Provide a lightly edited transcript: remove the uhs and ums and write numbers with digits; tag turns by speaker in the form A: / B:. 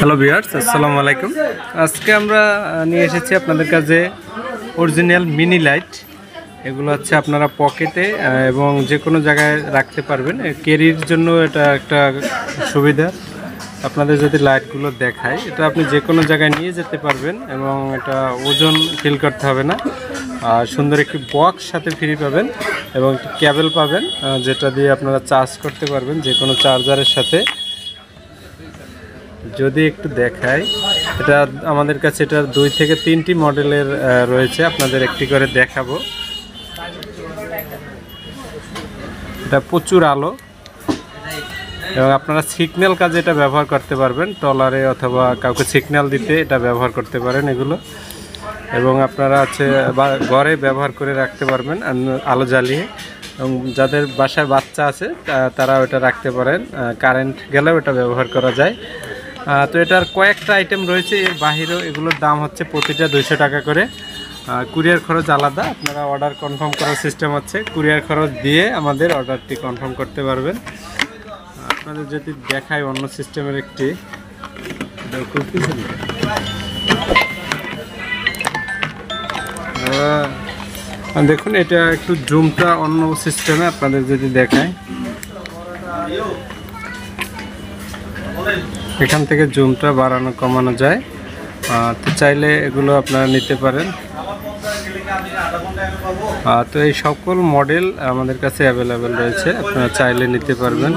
A: Hello viewers, আসসালামু আলাইকুম। আজকে আমরা নিয়ে এসেছি আপনাদের কাছে অরিজিনাল মিনি লাইট। এগুলো হচ্ছে আপনারা পকেটে এবং যে কোনো জায়গায় রাখতে পারবেন। ক্যারির জন্য এটা একটা সুবিধা। আপনাদের যদি লাইটগুলো দেখায়, এটা আপনি যে কোনো জায়গায় নিয়ে যেতে পারবেন এবং এটা ওজন ফিল করতে হবে না। আর সুন্দর একটি বক্স সাথে ফ্রি পাবেন এবং একটি কেবল পাবেন, যেটা দিয়ে আপনারা চার্জ করতে পারবেন যে কোনো চার্জারের সাথে। যদি একটু দেখাই, এটা আমাদের কাছে এটা 2 থেকে 3টি মডেলের রয়েছে, আপনাদের একটি করে দেখাবো। এটা প্রচুর আলো এবং আপনারা সিগন্যাল কাজে এটা ব্যবহার করতে পারবেন, ট্রলারে অথবা কাউকে সিগন্যাল দিতে এটা ব্যবহার করতে পারেন এগুলো। এবং আপনারা আছে ঘরে ব্যবহার করে রাখতে পারবেন আলো জ্বালিয়ে, এবং যাদের বাসায় বাচ্চা আছে তারা ওটা রাখতে পারেন, কারেন্ট গেলেও এটা ব্যবহার করা যায়। তো এটার কয়েকটা আইটেম রয়েছে, এর বাহিরেও এগুলোর দাম হচ্ছে প্রতিটা 200 টাকা করে। কুরিয়ার খরচ আলাদা, আপনারা অর্ডার কনফার্ম করার সিস্টেম হচ্ছে, কুরিয়ার খরচ দিয়ে আমাদের অর্ডারটি কনফার্ম করতে পারবেন। আপনাদের যদি দেখায় অন্য সিস্টেমের একটি, দেখুন এটা একটু জুমটা অন্য সিস্টেমে, আপনাদের যদি দেখায় এখান থেকে জুমটা বাড়ানো কমানো যায়। তো চাইলে এগুলো আপনারা নিতে পারেন। তো এই সকল মডেল আমাদের কাছে অ্যাভেলেবেল রয়েছে, আপনারা চাইলে নিতে পারবেন।